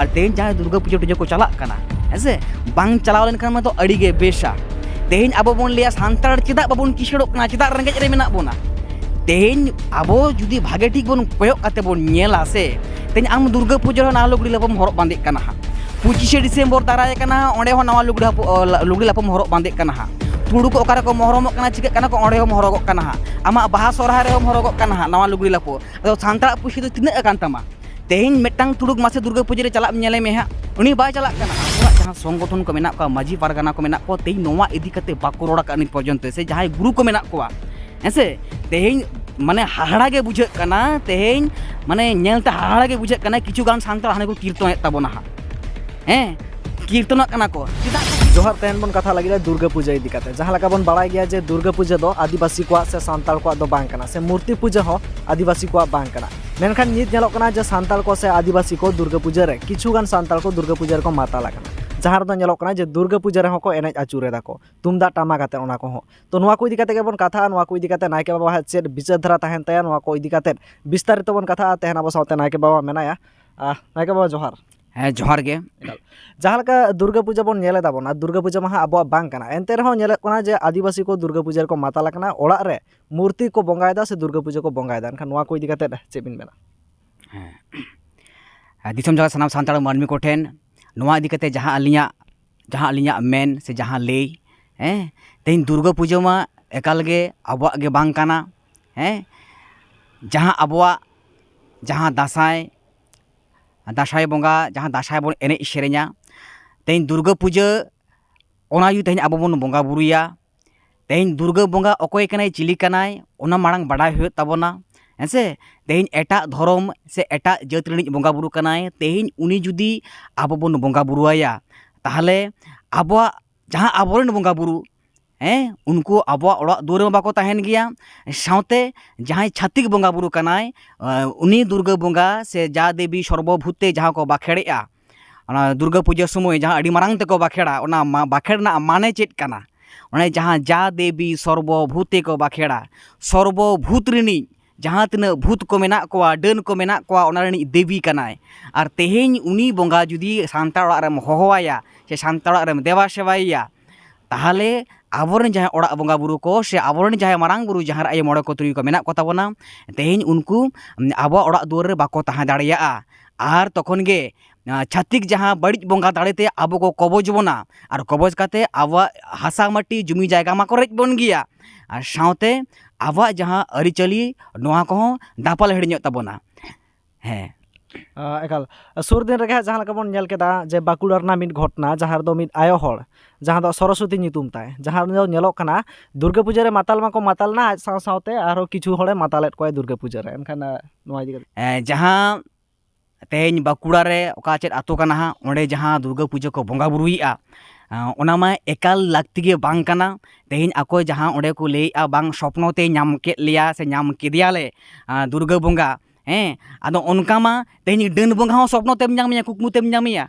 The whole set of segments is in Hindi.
और तेज जहाँ दुर्गा पूजा टूजा को चला ऐसे बांग चलाव लेनखान मा तो अड़ी गे बेसा तेज अब बन लिया सान्ताड़ चेदा बाबन किसड़ों चेदा रेंगेज रे मेना बोना तेज अब जुदी भागे ठीक बन कोयक काते बन नेला से तेज आम दुर्गा पूजा ना लुगड़ी लापम हरक बांधे कना हा 25 डिसेम्बर दाराय कना ओंडे हो नवा लुगड़ी लापम हरक बांधे कना हा तुड़ू को ओकारे को महरमक कना चिका कना को ओंडे हो हरक कना हा आमा बाहा सोरहाय रे हरक कना हा नवा लुगड़ी लापो अदो सान्ताड़ पुसी दो तिना अकान तमा तेज मेटांग तुड़ुक मासे दुर्गा पूजा रे चला नेले मे हा उनी बाय चला कना जहाँ संगठन को मेना को माझी पारगाना को मेना को तेज नवा इदी कते बाको रोड़ा का नित पर्यंत से जहाँ गुरु को मेना को ऐसे तेज माने हाहाड़ा गे बुझे कना तेज माने नेलते हाहाड़ा गे बुझे कना किछु गान सान्ताड़ हाने को कीर्तन ताबोना हा हैं कीर्तन कना को जोहार तेहन बन कथा लगी दुर्गा पूजा इदी कते जहाँ लगा बन बड़ाय गया जे दुर्गा पूजा दो आदिवासी को से सान्ताड़ को दो बांग कना से मूर्ति पूजा हो आदिवासी को बांग कना मेनखान नित नेलोक कना जे सान्ताड़ को से आदिवासी को दुर्गा पूजा रे किछु गान सान्ताड़ को दुर्गा पूजा को माता लागना जहाँ दो नेलोक कना जे दुर्गा पूजा रे को एनेज आचुरे दाको तुमदा टामा काते ओना को हो तो नोआ को इदी कते के बन कथा नोआ को इदी कते नायके बाबा चेद विचार धारा तहन तया नोआ को इदी कते विस्तारित बन कथा तहन अब सावते नायके बाबा मेनाया नायके बाबा जोहार हैं जोहार गे जहाँ लका दुर्गा पूजा बन नेले दाबन आ दुर्गा पूजा मा अब बांग कना एनते रहो नेले कना जे आदिवासी को दुर्गा पूजा को माता लागना ओड़ा रे मूर्ति को बंगायदा से दुर्गा पूजा को बंगायदा एनखान नोआ को इदी कते चे बिन मेना हैं दिसम जगह सनाम सान्ताड़ मानमी को ठेन नोआ इदी कते जहाँ अलिया मेन से जहाँ ले हैं तेज दुर्गा पूजा मा एकाल गे अबवा गे बांग कना हैं जहाँ अबवा जहाँ दासाय बंगा जहाँ दासाय बन एने सेरेña तेज दुर्गा पूजा ओना यू तेज अब बन बंगा बुरुया तेज दुर्गा बंगा अकोय कनाय चिली कनाय ओना मांग बाडाय हुय ताबोना हेंसे तेज एटा धर्म से एटा जात रिनिज बंगा बुरु कनाय तेज उनी जुदी अब बन बंगा बुरुया ताहले अब जहाँ आबोरेन बंगा बुरु हैं उनको अब दुआर में बाको तहन गया सावते जहाँ छातिक बंगा बुरु कनाय उनी दुर्गा बंगा से जा देवी सर्वभूते जहाँ को बाखेड़ा दुर्गा पूजा समय जहाँ अड़ी मारांग तक बाखेड़ा ओना बाखेड़ा माने चेद कना ओने जहाँ जा देवी सर्वभूते को बाखेड़ा सर्वभूत रिनी जहाँ तीना भूत को मेना कोआ डन को मेना कोआ ओना रिनी देवी कनाय और तेहेñ उनी बंगा जुदी सान्ताड़ ओड़ा रेम होहोवाया से सान्ताड़ ओड़ा रेम देवा सेवाया ताहले आबोरेन जहाँ ओड़ा बंगा बुरु को से आबोरेन जहाँ मारांग बुरु जहाँ आय मोड़े को तुरुई को मेना को ताबोना तेहेñ उनको आबो ओड़ा दुआर रे बाको तहां दाड़िया आर तखन गे छातिक जहाँ बड़िज बंगा दाड़ेते आबो को कबज बोना और कबज काते आबो हासा माटी जमी जायगा मा को रेज बन गया और सावते आबो जहाँ अरिचली नोआ को दापाल हेड़िño ताबोना हैं एकाल सुर दिन रगे जहाँ लका बन नेल केदा जे बाकुड़ा रना मिद घटना जहाँ दो मिद आयो हड़ जहाँ दो सरस्वती नितुम ताय जहाँ दो नेलोक कना दुर्गा पूजा रे माताल माको माताल ना आज साव सावते आरो किछु हड़े मातालेट कोय दुर्गा पूजा रे एनखान नोआ इदी जहाँ तेज बाकुड़ा रे ओका चेद आतो कना हा ओंडे जहाँ दुर्गा पूजा को बंगा बुरुईआ ओना मा एकाल लाक्ति गे बांग कना तेज आको जहाँ ओंडे को लेआ बांग स्वप्नो ते नाम के लिया से नाम केदियाले दुर्गा बंगा हैं आदो उनका मा तेज डन बंगा हो स्वप्नो तेम नामिया कुकमु तेम नामिया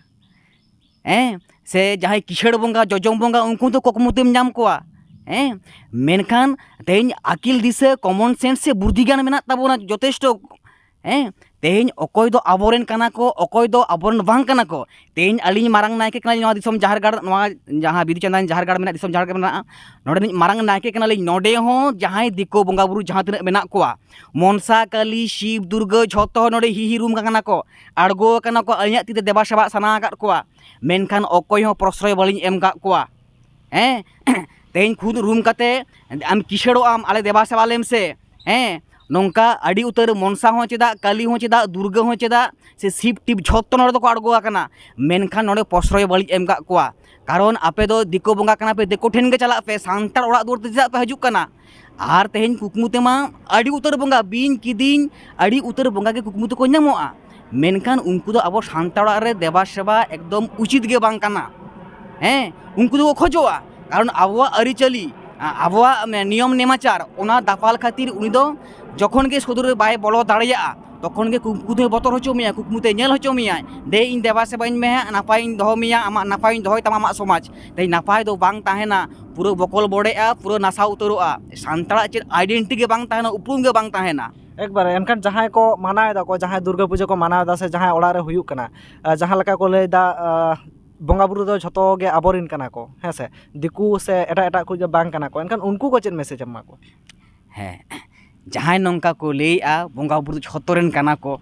हैं से जहाँ किशड़ बंगा जजम बंगा उनको तो कुकमु तेम नाम कोआ हैं मेनखान तेज आकिल दिसे कॉमन सेंस से बुद्धि ज्ञान मेना ताबोना जथेष्ट हैं तेज अकोय दो आबोरेन कना को अकोय दो आबोरेन बांग कना को तेज अलिኝ मारांग नायके कना नोआ दिसम जाहरगाड़ नोआ जहाँ बिदु चंदन जाहरगाड़ मेना दिसम जाहरगाड़ मेना नोडे मारांग नायके कना लिኝ नोडे हो जहाँ दिको बंगा बुरु जहाँ तिना मेना कोआ मनसा काली शिव दुर्गा झोतो नोडे हिहि रूम कना को आड़गो कना को अलिᱧाᱜ तिते देबा सेबा साना आकाद कोआ मेनखान अकोय हो प्रश्रय बालिኝ एम का कोआ हैं तेज खुद रूम काते आम किशड़ो आम आले देबा सेबा लेम से हैं नौका अड़ी उतर मनसा हो चेदा काली हो चेदा दुर्गा हो चेदा से शिव टिप झोत्तो नोडे को आड़गो आकना मेनखान नोडे प्रश्रय बालिñ एम का कोआ कारण आपे दो दिको बंगा कना पे दिको ठेन गे चला पे सान्ताड़ ओड़ा दुआर ते चेदा पे हजुक कना आर तेहेñ कुकमु तेमा अड़ी उतर बंगा बिन किदिन अड़ी उतर बंगा के कुकमु को नामोआ मेनखान उनको दो अब सान्ताड़ ओड़ा रे देबा सेबा एकदम उचित गे बांग कना हैं उनको दो खोजोआ कारण आबोआ अरिचली आबोआ नियम नेमाचार ओना दापाल खातिर उनी दो जखन के सदुर बाय बोलो दाड़िया तखन गे कुकमुते बतर होचो मिया कुकमुते नेल होचो मिया दे इन देवा सेबाइन में नापाय दहो मिया आमा नापाय दहोय तमा आमा समाज ते नापाय दो बांग ताहेना पूरा बकल बड़ेआ पूरा नासा उतरोआ सान्ताड़ा चेद आइडेंटिटी गे बांग ताहेना उपरूम गे बांग ताहेना एकबारे एनखान जहां को मानाएदा को जहां दुर्गा पूजा को मानाएदा से जहां ओड़ा रे हुयुक कना जहां लका को लेदा बंगा बुरु दो झतो गे आबोरिन कना को है से दिकु से एटा एटा को बांग कना को एनखान उनको को चेद मैसेज एमा को है जहां नंका को लेआ बंगा बुरु झतोरेन कना को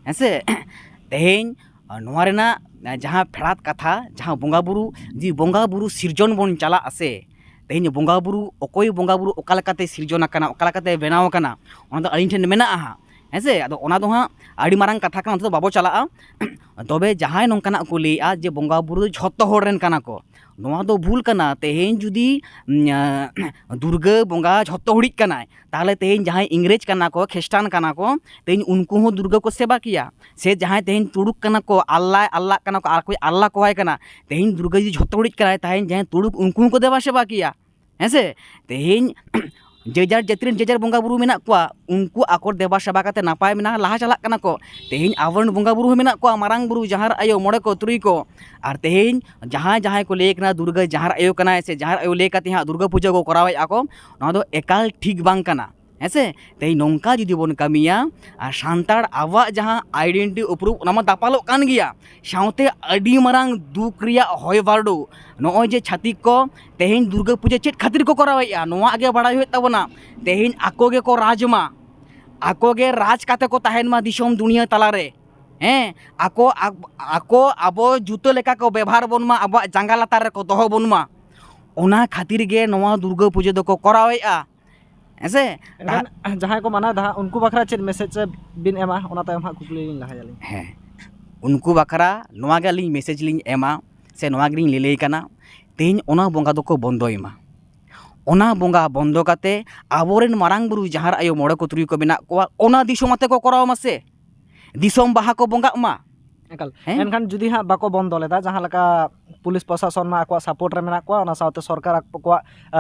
हेसे तेहेन नोआ रेना जहां फेड़ात कथा जहां बंगा बुरु जी बंगा बुरु सिरजन बन चला आसे तेहेन बंगा बुरु अकोय बंगा बुरु ओका लकाते सिरजन आकना ओका लकाते बेनाव आकना ओना दो अलिन ठेन मेना हा हेसे अदो ओना दो हां आड़ी मारांग कथा कना तो बाबो चला तबे जहां नंकाना को लेआ जे बंगा बुरु झतो होड़ रेन कना को नोआ दो भूल कना तेहेन जुदी दुर्गा बंगा झतो हुड़ी कना ताहले तेहेन जहां इंग्रेज कना को ख्रिस्टान कना को तेहेन उनको हो दुर्गा को सेवा किया से जहां तेहेन तुड़ुक कना को अल्लाह अल्लाह कना को आर कोई अल्लाह को है कना तेहेन दुर्गा जी झतो हुड़ी कना तेहेन जहां तुड़ुक उनको को देवा सेवा किया हेसे तेहेन जेजार जतिरन जेजार बंगा बुरु मेना को उनको आकोर देवा सेवा काते नापाय मेना लाहा चलाक कना को तेहेन आवरण बंगा बुरु मेना को मारांग बुरु जहार आयो मोड़े को तुरुई को और तेहेन जहां जहां को ले कना दुर्गा जहार आयो कना से जहार आयो ले काते हां दुर्गा पूजा को करावे आको ना दो एकाल ठीक बांग कना हेसे तेई नोंका जुदी बोन कमिया और सान्ताड़ आवा जहां आइडेंटिटी उपरूप ओनामा दापालो कान गिया साउते अडी मारांग दुख रिया होय बारडो नोय जे छातिक को तेहेन दुर्गा पूजा चेत खातिर को करावेया नोआ आगे बड़ा होय ताबोना तेहेन आको गे को राजमा आको गे राज काते को ताहेन मा दिसोम दुनिया तलारे हैं आको आको आबो जुतो लेका को व्यवहार बोनमा आबो जांगा लातार रे को दोहो बोनमा ओना खातिर गे नोआ दुर्गा पूजा दो को करावेया ऐसे जहां को माना दा उनको बखरा चेद मैसेज बिन एमा ओना तायम हा कुकली लिन लहा जाली है उनको बखरा नोआ गे लिन मैसेज लिन एमा से नोआ गे लिन लेले कना तेन ओना बंगा दो को बंदोयमा ओना बंगा बंदो काते आबोरेन मारांग बुरु जहार आयो मोड़े को तुरुई को मेना को ओना दिसोमाते को कराव मासे दिसोम बाहा को बंगा मा एकल एनखान जुदी हा बाको बंदो लेदा जहां लका पुलिस प्रशासन मा आको सपोर्ट रे मेना को ओना साउते सरकार आको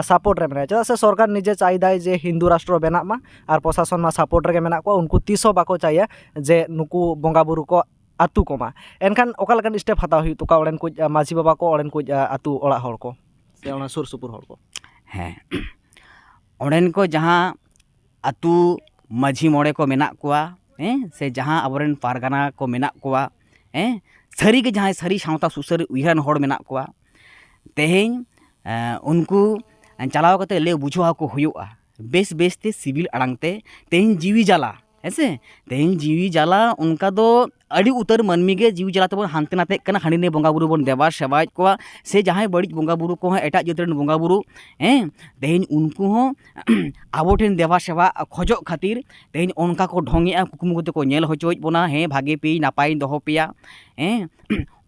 सपोर्ट रे मेना चदा से सरकार निजे चाहिदाय जे हिंदू राष्ट्र बेना मा और प्रशासन मा सपोर्ट रे मेना को उनको तीसो बाको चाहिए जे नुकु बंगा बुरु को आतु को मा एनखान ओका लकन स्टेप हताव हुई तुका ओड़ेन को माझी बाबा को ओड़ेन को आतु ओड़ा हर को से ओना सुर सुपुर हर को है ओड़ेन को जहां आतु माझी मोड़े को मेना कोआ से जहां आबोरेन पारगाना को मेना कोआ सारी के जहां सारी सावता सुसर उइहान होड़ मेना कोआ तेहेन उनको चलाव कते ले बुझवा को हुयुआ बेस बेस ते सिविल अड़ांगते तेहेन जीवी जाला ऐसे तेहेन जीवी जाला उनका दो अड़ी उतर मनमी गे जीवी जाला तबन हानते नाते कना हांडी ने बंगा बुरु बन देवा सेवा को से जहां बड़ी बंगा बुरु को एटा जतरन बंगा बुरु तेहेन उनको हो आबो ठेन देवा सेवा खोजो खातिर तेहेन उनका को ढोंगिया कुकुम गोते को नेल होचोज बोना भागे पे नापाय दोहो पेया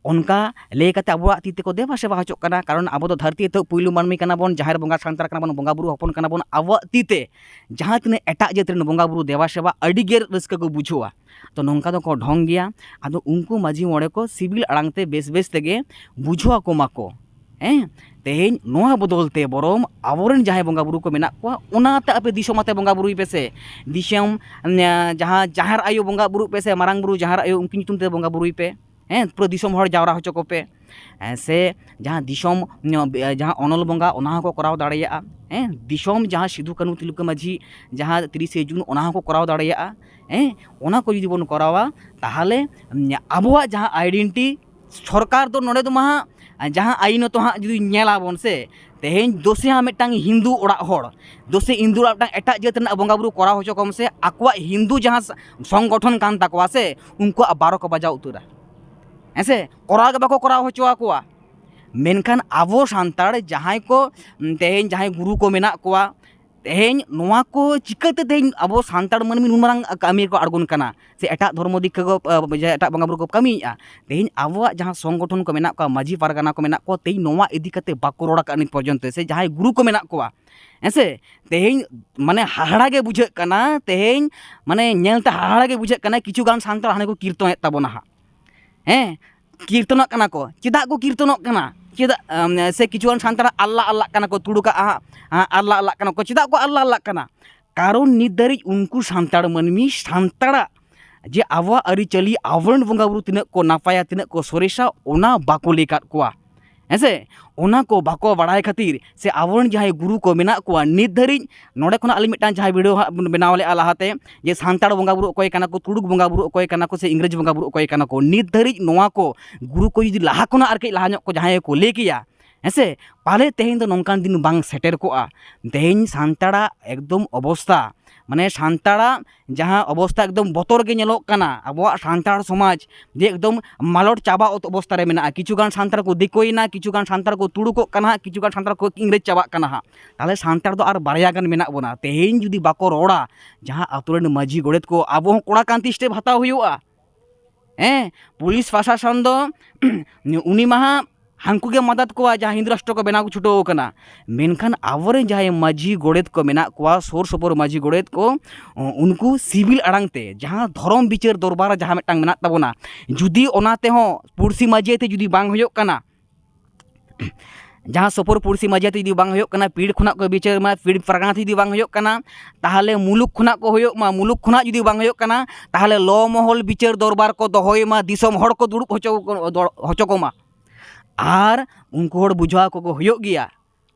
उनका ले काते आबो तीते को देवा सेवा होचो कना कारण आबो तो धरती तो पुइलु मानमी कना बोन जहार बंगा सांतार कना बोन बंगा बुरु हपन कना बोन आबो तीते जहां तिने एटा जतरन बंगा बुरु देवा सेवा अड़ी गेर रस्का को बुझुआ तो नौका दो को ढोंग गया आदो उनको माझी मोड़े को सिविल अड़ांगते बेस बेस तेगे बुझुआ को माको तेहेन नोआ बदलते बरम आबोरेन जहां बंगा बुरु को मेना को ओनाते आपे दिसोमाते बंगा बुरुई पेसे दिसोम जहां जहार आयो बंगा बुरु पेसे मारांग बुरु जहार आयो उनकी नितुम ते बंगा बुरुई पे पूरा दिसोम हर जावरा होचो को पे से जहां दिसोम जहां अनल बंगा ओना को कराव दाड़िया दिसोम जहां सिधु कानू तिलका माझी जहां 30 जून ओना को कराव दाड़िया ओना को जुदी बन करावा ताहले आबोआ जहां आइडेंटिटी सरकार दो नोडे दो महा जहां आईन तो हाँ जुदी नेला बोन से तेहेन दोसे हाँ मिटांग हिंदू ओड़ा होड़ दोसे हिंदू मिटांग एटा जात रना बंगा बुरु कराव होचो कम से आकवा हिंदू जहां संगठन कान ताकवा से उनको 12 को बजाव उतरा ऐसे कराव बाको कराव होचो कोआ मेनखान आबो सान्ताड़ जहां को तेहेन जहां गुरु को मेना कोआ तेहेन नोआ को चिकाते तेहेन आबो सान्ताड़ मनमी नुमारांग कामी को अड़गोन कना से एटा धर्म दिक को एटा बंगा बुरु को कामीया तेहेन आबो जहां संगठन को मेना को माझी पारगाना को मेना को तेहेन नोआ इदी कते बाको रोड़ा का नित पर्यंत से जहां गुरु को मेना कोआ ऐसे तेहेन माने हाहाड़ा गे बुझे कना तेहेन माने नेलते हाहाड़ा गे बुझे कना किछु गान सान्ताड़ हाने को कीर्तन ताबोना कीर्तन कना को चेदा को कीर्तन कना चेदा से किछुगान सान्ताड़ अल्लाह अल्लाह कना को तुड़ुका अल्लाह अल्लाह कना को चेदा को अल्लाह अल्लाह कना कारण नित दारिज उनको सान्ताड़ मनमी सान्ताड़ा जे आबोआग आरिचाली आबोरेन बंगा बुरु तिनाक को नापाया तिनाक को सरेसा ओना बाको लई काद कोवा हेंसे ओना को बाको बाड़ाय खातिर से आबोरेन जहां गुरु को मेना कोवा नित धारिज नोडे खना आली मिटान जहां वीडियो बनाव ले लाहाते जे सांताड़ बंगा बुरु अकोय काना को तुड़ुक बंगा बुरु अकोय काना को से इंग्रेज बंगा बुरु अकोय काना को नित धारिज नोवा को गुरु को जुदी लाहा खना आरके लाहा को जहां को ले किया हेंसे पाले तेहेन दो नोंकान दिन बांग सेटेर कोआ तेहेन सांताड़ा एकदम अवस्था माने सांताड़ा जहां अवस्था एकदम बतर के नेलोक काना आबोआ सांताड़ समाज जे एकदम मालट चाबा अवस्था रे मेना किछुगान सांताड़ को दिकोइना किछुगान सांताड़ को तुड़ुकोक काना किछुगान सांताड़ को इंग्रेज चाबा काना हा ताले सांताड़ दो आर बारया गान मेना बोना तेहेन जुदी बाको रोड़ा जहां आतुरेन माजी गोड़ेत को आबो कोड़ा कांति स्टेप हताव हुयुआ पुलिस प्रशासन दो उनी महा हांकू के मदद को जहाँ हिंदू राष्ट्र को बनाव को छुटो कना मेनखान आवरे जहाँ माझी गोड़ेत को मेना को सोर सपोर माझी गोड़ेत को उनको सिविल अड़ांगते जहाँ धर्म बिचार दरबार जहाँ मिटांग मेना तबोना जुदी ओनाते हो पुरसी माझी ते जुदी बांग होयो कना जहाँ सपोर पुरसी माझी ते जुदी बांग होयो कना पीड़ खुना को बिचार मा पीड़ परगना जुदी बांग होयो कना ताहले मुलुक खुना को होयो मा मुलुक खुना जुदी बांग होयो कना ताहले लो महल बिचार दरबार को दोहोय मा दिसम हड़ को दुड़ुब होचो को मा आर उनको हड़ बुझा को होयो गिया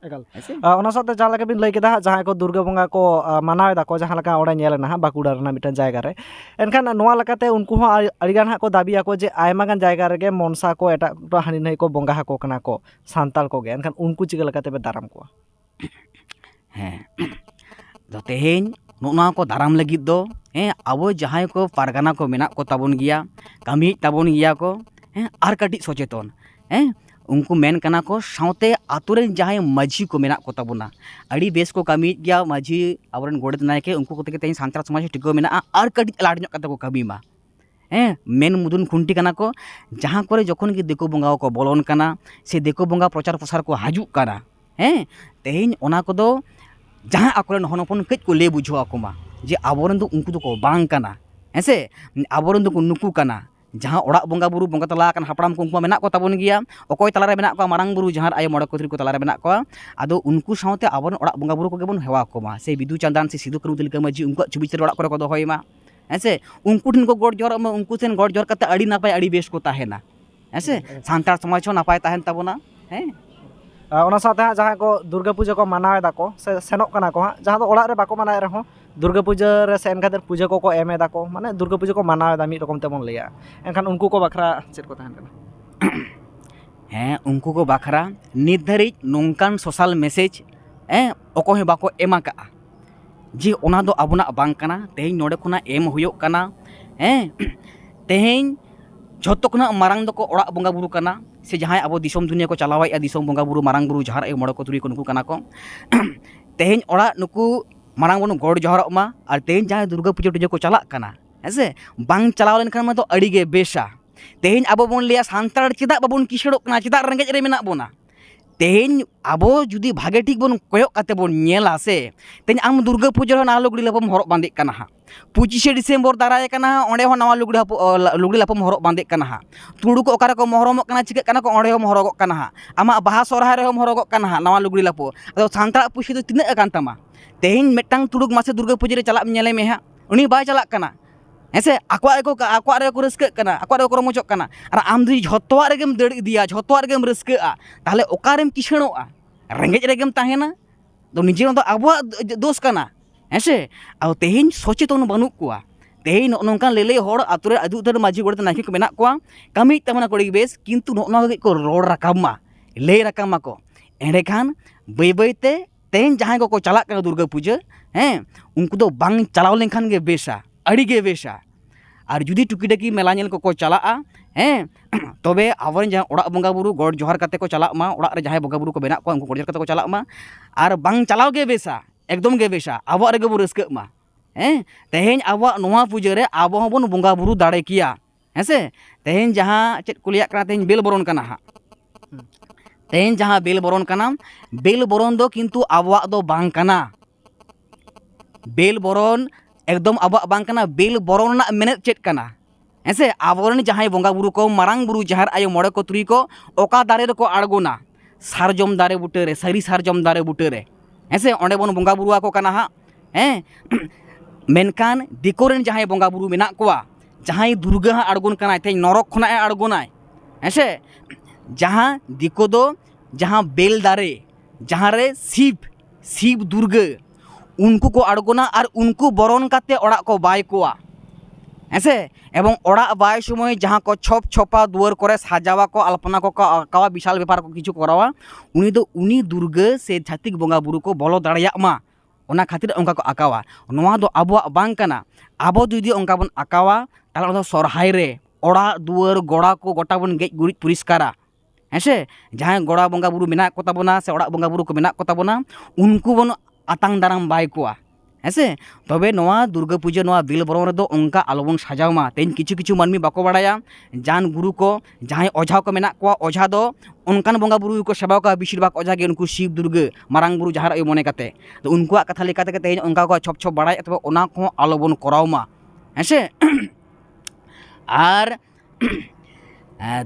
एकाल ओना साथे जहाँ लगा बिन लई केदा जहाँ को दुर्गा बंगा को मानाव दा को जहाँ लगा ओडा नेलना हा बाकुड़ा रना मिटन जायगा रे एनखान नोआ लकाते उनको हो अड़िगान हा को दाबिया को जे आयमा गान जायगा रे मनसा को एटा हानि नै को बंगा हा को कना को सांताल को गे एनखान उनको चिका लकाते बे दाराम को तो तेहेन नोना को दाराम लगित दो अब जहाँ को पारगाना को मेना को ताबन गिया कमी ताबन गिया को आर कटी सचेतन उनको मेन कना को साउते आतुरेन जहां माझी को मेना को ताबुना अड़ी बेस को कमी गया माझी आवरन गोड़ेत नायके उनको को तेन सांतार समाज टिको मेना आर कटी लाड़ ᱧᱚᱜ कते को कमी मा मेन मुदुन खुंटी कना को जहां करे जखन कि देखो बंगा को बोलन कना से देखो बंगा प्रचार प्रसार को हाजुक कना तेहेन ओना को दो जहां आकोरेन हनपन कज को ले बुझो को मा जे आवरन दो उनको को बांग कना हेसे आवरन दो नुकु कना जहाँ ओड़ा बंगा बुरु बंगा तला कान हापड़ाम को उनको मेना को ताबन गिया अकोय तलारे मेना को मारांग बुरु जहाँ आयो मोड़े कोथरी को तलारे मेना को आदो उनको साउते आबन ओड़ा बंगा बुरु को गेबन हेवा को मा से बिदु चांदान से सिदु कनु तिलका माजी उनको छुबिचर ओड़ा करे को दोहोय मा हेसे उनको ठिन को गोड़ जोर उनको सेन गोड़ जोर कते अड़ी नापाय अड़ी बेस को ताहेना हेसे सांतार समाज हो नापाय ताहेन ताबोना ओना साथे जहाँ को दुर्गा पूजा को मानाव दा को से सेनोक कना को जहाँ तो ओड़ा रे बाको मानाय रहो दुर्गा पूजा रे सेन खातिर पूजा को एमे दा को माने दुर्गा पूजा को मानाव दा मी रकम तेमन लैया एनखान उनको को बखरा चेत को ताहन कना उनको को बखरा नित धारिज नोंकान सोशल मैसेज अकोय बाको एमा का जे ओना दो आबुना बांग कना तेहेन नोडे खुना एम हुयो कना तेहेन झोतो खुना मारांग दो को ओड़ा बंगा बुरु कना से जहाँ अब दिसम दुनिया को चलावा दिसम बंगा बुरु मारांग बुरु जहार ए मोड़े को तुरी को नुकु कना को तेहेन ओड़ा नुकु मारांग बनु गड़ जहरक मा और तेहेन जहाँ दुर्गा पूजा टूजा को चलाक कना हेसे बांग चलाव लेनखान मा तो अड़ीगे बेसा तेहेन अब बन लिया सांताड़ चेदा बाबन किसड़ोक कना चेदा रेंगेज रे मेना बोना तेहेन अब जुदी भागे ठीक बन कोयक काते बन नेला से तेहेन आम दुर्गा पूजा ना लुगड़ी लापम हरक बांदे कना हा 25 डिसेम्बर दाराय कना ओंडे हो नवा लुगड़ी लापम हरक बांदे कना हा तुड़ू को ओकारे को महरमक कना चिका कना को ओंडे हो महरगक कना हा आमा बाहा सोरहाय रे हो महरगक कना हा नवा लुगड़ी लापो अदो सांताड़ पुसी दो तिना अकान तमा तेहेन मेटांग तुड़ुक मासे दुर्गा पूजा रे चलाप नेले मे हा उनी बाय चलाक कना हेसे आकवा रे को रस्क कना आकवा रे को रमोचक कना और आम दी झोतवा रेगेम दड़ इदिया झोतवा रेगेम रस्कआ ताहले ओकारेम किसणोआ रेंगेज रेगेम ताहेना तो निजे तो आबुआ दोष कना हेसे आ तेहेन सचेतन बानु कोआ तेहेन नोंका लेले हड़ आतुरे अदु उतर माझी गोड़े नायके को मेना कोआ कमी तमना कोड़ी बेस किंतु नोना को रोड राकामा ले राकामा को एंडे खान बै बैते तेहेन जहां को चलाक कना दुर्गा पूजा उनको तो बांग चलाव लेनखान गे बेसा अड़ी गे बेसा और जुदी टुकी टकी मेला नेल को चलाआ तबे आवन जहाँ ओड़ा बंगा बुरु गड़ जोहार काते को चलाक मा ओड़ा रे जहां बंगा बुरु को बेना को उनको गड़ जोहार काते को चलाक मा और बांग चलाव गे बेसा एकदम गे बेसा आबो रे गेबो रस्क मा तेहेन आबो नोवा पूजा रे आबो हबन बंगा बुरु दाड़े किया हेसे तेहेन जहाँ चेत को लिया कना तेहेन बेल बरन कना हा तेहेन जहाँ बेल बरन दो किंतु आबोआग दो बांग कना बेल बरन एकदम आबोआग बांग कना बेल बरन ना मेनेत चेत कना हेसे आबोरेन जहां बंगा बुरु को मारांग बुरु जहार आयो मोड़े को तुरी को ओका दारे रे को आड़गोना सारजम दारे बुटे रे सारी सारजम दारे बुटे रे हेसे ओंडे बन बंगा बुरुआ को कना हा मेनकान दिकोरेन जहां बंगा बुरु मेना कोआ जहाँ दुर्गा आड़गोन कनाय तेज नरक खना आड़गोनाय हेसे जहाँ दिको दो जहाँ बेल दारे जहाँ रे शिव दुर्गा उनको को आड़गोना और उनको बरन काते ओड़ा को बाय कोआ ऐसे एवं ओड़ा बाय समय जहाँ को छप छपा दुआर करे साजावा को अल्पना को आकावा विशाल व्यापार को किछु करावा उनी दुर्गा से छातिक बोंगा बुरु को बोलो दाड़िया मा ओना खातिर उनका को आकावा नोआ दो आबो बांग कना आबो जुदी उनका बन आकावा ताला ओना सरहाय रे ओड़ा दुआर गोड़ा को गोटा बन गेज गुरिज परिष्कारा ऐसे जहाँ गोड़ा बोंगा बुरु मेना को ताबोना से ओड़ा बोंगा बुरु को मेना को ताबोना उनको बन आतांग दाराम बाय कोआ ऐसे तबे नोआ दुर्गा पूजा नोआ बिल बरम रेदो उनका आलोबन साजावमा तेन किछु किछु मानमी बाको बाड़ाया जान गुरु को जहाँ ओझा को मेना कोआ ओझा दो उनकान बोंगा बुरु को सेवा का बेसिर भाग ओझा गे उनको शिव दुर्गा मारांग बुरु जहाँ रे मने काते तो उनको कथा लेका ते तेन उनका को छप छप बाड़ाय तबे ओना को आलोबन करावमा ऐसे आर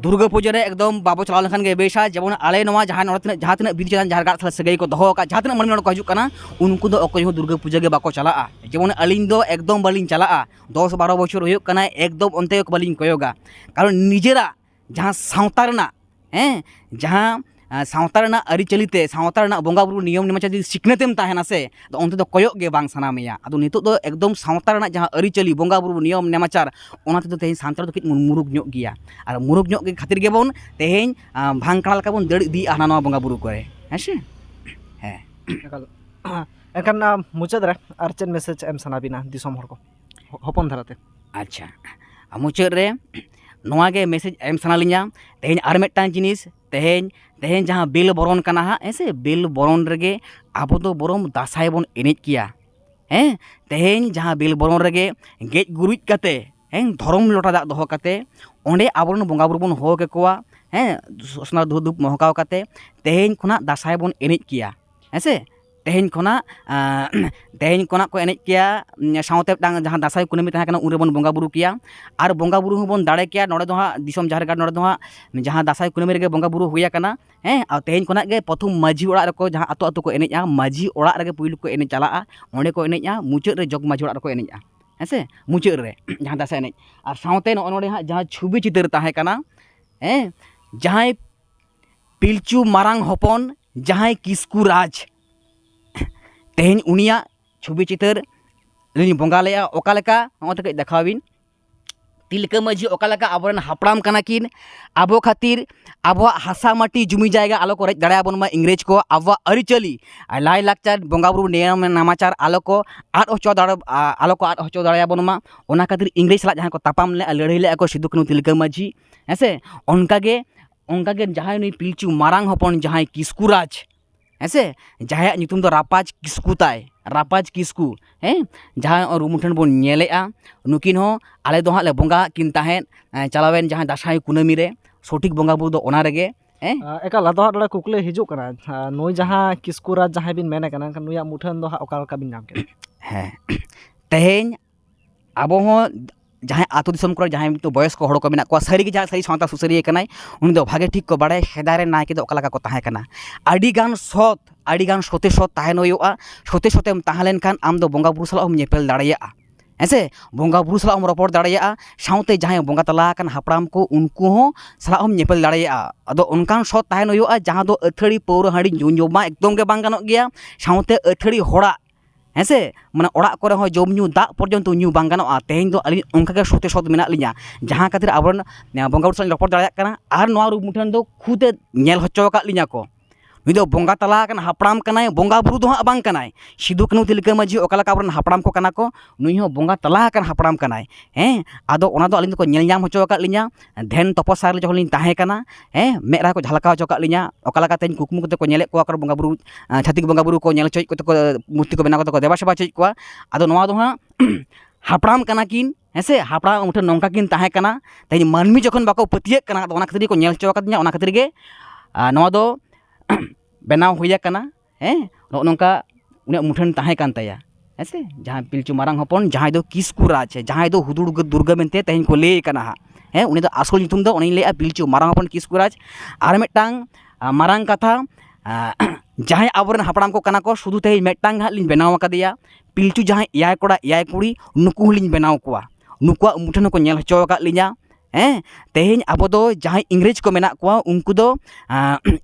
दुर्गा पूजा रे एकदम बाबो चलाव लेखान गे बेसा जेमन आले नोआ जहाँ तना बिधि चलान जहाँ गाड़ सगई को दोहो का जहाँ तना मन को हजु कना उनको दो अकय हो दुर्गा पूजा गे बाको चलाआ जेमन अलिंग दो एकदम बालिंग चलाआ 10-12 बछर होयो कना एकदम अंते को बालिंग कयोगा कारण निजेरा जहाँ सावता रना जहाँ सावता रना अरिचलिते सावता रना बोंगा बुरु नियम नेमाचार जदि सिकनेतेम ताहेना से तो अंते दो कयोग गे बांग साना मेया आदो नितो दो एकदम सावता रना जहाँ अरिचलि बोंगा बुरु नियम नेमाचार ओनाते दो तेहेन सान्तार दो कित मुरुग ᱧᱚᱜ ᱜᱮᱭᱟ और मुरुग ᱧᱚᱜ गे खातिर गे बोन तेहेन भांग काला लेका बोन दड़ इदी हाना नोआ बोंगा बुरु करे हेसे एनखान मुचाद रे आर चेन मेसेज एम सनाबिना दिसोम हर को हपन धाराते अच्छा मुचाद रे नोआ गे मेसेज एम सनालिया तेहेन आर मेटान जिनिस तेहेन जहाँ बेल बरन कना हा ऐसे बेल बरन रेगे आबो दो बरम दासाय बोन एनेज किया तेहेन जहाँ बेल बरन रेगे गेज गुरुज काते धरम लोटा दाग दोहो काते ओंडे आबोरन बोंगा बुरु बोन हो के कोआ सोसना धूप महकाव काते तेहेन खुना दासाय बोन एनेज किया ऐसे तेहेन खुना को एनेज किया साउते जहाँ दासाय कुनामी तहा कना उनरे बोन बोंगा बुरु किया और बोंगा बुरु बोन दाड़े किया नोडे दो हाँ दिसोम जहाँ नोडे दो हाँ जहाँ दासाय कुनामी रेगे बोंगा बुरु हुया कना और तेहेन खुना गे प्रथम माझी ओड़ा रको जहाँ आतो आतो को एनेजा माझी ओड़ा रेगे पुइलु को एनेज चलाआ ओंडे को एनेजा मुचाद रे जग माझी ओड़ा रको एनेजा ऐसे मुचाद रे जहाँ दासाय एनेज और साउते नोडे हाँ जहाँ छुबी चितर ताहे कना जहाँ पिलचू मारांग हपन जहाँ किस्कू राज तेहेन उनिया छुबी चितर बोंगा लेया ओका लेका नोते कई देखाविन तिलका माझी ओका लेका आबोरन हापड़ाम कना किन आबो खातिर आबो हासा माटी जुमी जायगा आलो को रेज दाड़े आबोन मा इंग्रेज को आबो अरिचली लाई लाकचार बोंगा बुरु नियम नामाचार आलो को आद हचो दाड़े आबोन मा ओना खातिर इंग्रेज साला जहाँ को तापाम ले लड़ाई ले को सिदु कानू तिलका माझी ऐसे उनका गे जहाँ नुई पिलचू मारांग हपन जहाँ किस्कू राज ऐसे जहाँ नितुम दो रापाज किस्कू ताय रापाज किस्कू जहाँ रूमुठन बोन नेलेआ नुकिन हो आले दो हाँ ले बोंगा किन ताहेन चलावेन जहाँ दासाय कुनामी रे सठिक बोंगा बुरु दो ओना रेगे एका लादो हाट कुकले हिजु कना नुई जहाँ किस्कू राज जहाँ बिन मेने कना नुया मुठन दो हाँ ओका लका बिन नाम के तेहेन आबो हो जहाँ आतो दिसम को जहाँ तो बयस को हड़ को मेना को सारी जहाँ सारी सावता सुसरिये कनाय उनी दो भागे ठीक को बाड़ाय हेदारे नायके दो ओका को ताहे कना आडिगान सते सत ताहेन होयोआ सते सतेम ताहलेन खान आम दो बोंगा बुरु सालाम नेपेल दाड़ाया ऐसे बोंगा बुरु सालाम रपड़ दाड़ाया सावते जहाँ बोंगा तला कान हापड़ाम को उनको हो सालाम नेपेल दाड़ाया अदो उनकान सत ताहेन होयोआ जहाँ दो अथड़ी पौर हाड़ी जोमा एकदम के बांग गानोग गया सावते अथड़ी हड़ा ऐसे माने ओड़ा करे हो जम न्यू दाग पर्यंत न्यू बांग गानोआ तेहेन दो अलिन उनका सते सत मेना लिया जहाँ खातिर आबोरन बोंगा बुरु सालाम रपड़ दाड़ाया कना आर नोआ रूप मुठन दो खुदे नेल हचो का लिया को नुई दो बोंगा तला कन हापड़ाम कनाय बोंगा बुरु दो हाँ बांग कनाय सिदु कानू तिलका माझी ओका लेका आबोरन हापड़ाम को कना को नुई हो बोंगा तला कन हापड़ाम कनाय आदो ओना दो अलिन दो नेल ᱧᱟᱢ हचो का लिया ध्यान तपस्या रे जखन लिन ताहे कना मेरा को झलका हचो का लिया ओका लेका तेन कुकमु कते को नेले को बोंगा बुरु छातिक बोंगा बुरु को नेल चोय को मूर्ति को बेना को देवा सेवा चोय को आदो नोआ दो हाँ हापड़ाम कना किन ऐसे हापड़ा मुठन नौका किन ताहे कना तेन मानमी जखन बाको पतिये कना ओना खातिर को नेल चो का ओना खातिर गे नोआ दो बनाव हुआ कना नौका उन्हें मुठन ताहे कान ताया ऐसे जहाँ पिलचू मारांग हपन जहाँ दो किस्कू राज जहाँ दो हुदुड़ दुर्गा मेनते तेहेन को ले कना हा उन्हें दो आसल नितुम दो उन्हें ले पिलचू मारांग हपन किस्कू राज आर मेटांग मारांग कथा जहाँ आबोरन हापड़ाम को कना को शुधु तेहेन मेटांग हां लिन बनाव कादिया पिलचू जहाँ एयाय कोड़ा एयाय कुड़ी नुकु लिन बनाव कोआ नुकुआ मुठन को नेल हचो अकाद लिया तेहें अब दो जहाँ इंग्रेज को मेना कुआ उनको दो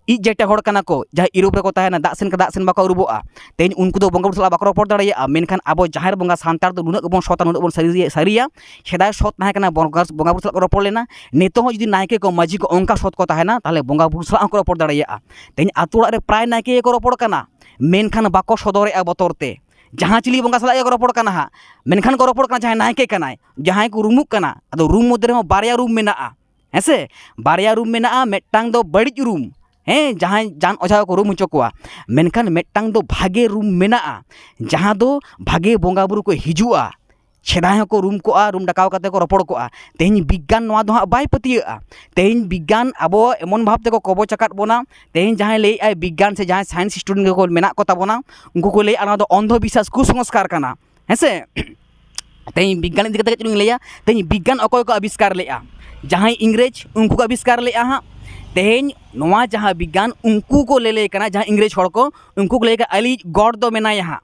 इ जेटे हड़ कना को जहाँ यूरोप रेको ताहेना दाग सेन बाको उरुबोआ तेहें उनको दो बंगा बुरु साला बाको रपड़ दाड़ेया मेनखान अब जहाँ बंगा सानतार दो नुनाक बन सता नुनाक बन सारिया सेदाय सत ताहें कना बंगा बुरु साला को रपड़ लेना नितो जुदी नायके को माजी को ओंका सत को ताहेना ताहले बंगा बुरु साला को रपड़ दाड़ेया तेहें आतु ओड़ाग रे प्राय नायके को रपड़ कना मेनखान बाको सदरेआ बतरते जहाँ चिली बंगा साला को रपड़ कना हा मेनखान को रपड़ कना जहाँ नायके कनाय जहाँ को रूमुक कना अदो रूम मध्य रे बारया रूम मेनाआ हेसे बारया रूम मेनाआ मेटांग दो बड़िज रूम जहाँ जान ओझा को रूम हचो कोआ मेनखान मेटांग दो भागे रूम मेनाआ जहाँ दो भागे बंगा बुरु को हिजुआ छेदाय को रूम को रूम डाकाव काते को रपड़ को तेहें विज्ञान नोआ दो बाय पतिया तेहें विज्ञान अब एमन भाव तेको कबच आकाद बोना तेहें जहाँ लई आय विज्ञान से जहाँ साइंस स्टूडेंट को मेना को ताबोना उनको को लई आना दो अंधविश्वास कुसंस्कार काना हेसे तेहें विज्ञान इदी कते चुनी लैया तेहें विज्ञान अकोय को आविष्कार लेआ जहाँ इंग्रेज उनको को आविष्कार लेआ हाँ तेहें नोआ जहाँ विज्ञान उनको को ले कना जहाँ इंग्रेज हड़ को उनको को लेकर अली गॉड दो मेना यहाँ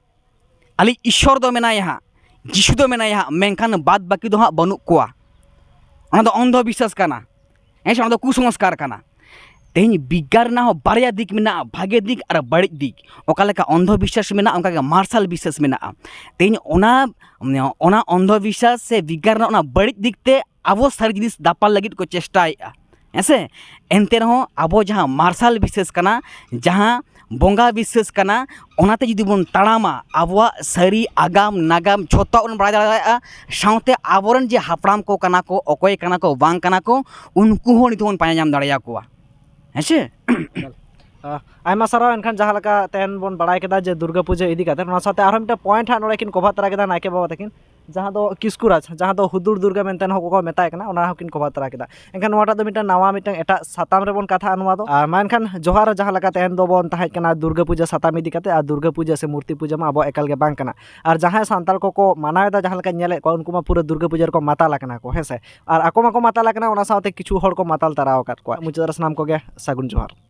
अली ईश्वर दो मेना यहाँ जिसु दो मेना यहाँ मेनखान बाद बाकी दो हाँ बनुक कोआ ओना दो अंधविश्वास काना हेसे ओना दो कुसंस्कार काना तेहें विज्ञान ना हो बारया दिक मेना भागे दिक और बड़िज दिक ओका लेका अंधविश्वास मेना ओनका के मार्शल विश्वास मेना तेहें ओना अंधविश्वास से विज्ञान ओना बड़िज दिकते अब सारी जिनिस दापाल लगित को चेष्टाएआ हेसे एनते रहो अब जहाँ मार्शल विश्वास काना जहाँ बंगा विश्वास काना ओनाते जुदी बन ताड़ामा आबोआ सारी आगाम नागाम झोतो बन बाड़ा दाड़ेया साउते आबोरन जे हापड़ाम को काना को अकोय काना को बांग काना को उनको हो नितो बन पाया नाम दाड़ेया कोआ हेसे आयमा सारा एनखान जहाँ लका तेन बन बाड़ाय केदा जे दुर्गा पूजा इदी काते ओना साथे आरो मिटा पॉइंट हा नोडे किन कभार तरा केदा नायके बाबा तकिन जहाँ दो किस्कुराज जहाँ दो हुदुर दुर्गा मेनतेन हो को मेताय कना ओना हकिन कभार तरा केदा एनखान नोटा दो मिटा नवा मिटा एटा साताम रे बन कथा अनुवा दो मा एनखान जोहार जहाँ लका तेन दो बन ताहे कना दुर्गा पूजा साताम इदी काते आ दुर्गा पूजा से मूर्ति पूजा मा अब एकाल गे बांग कना और जहाँ सांताल को मानावेदा जहाँ लका नेले को उनको मा पूरा दुर्गा पूजा को माताल कना को हेसे और आको मा को माताल कना ओना साथे किछु हड़ को माताल तराव कात को मुचादर स्नाम को गे सागुन जोहार।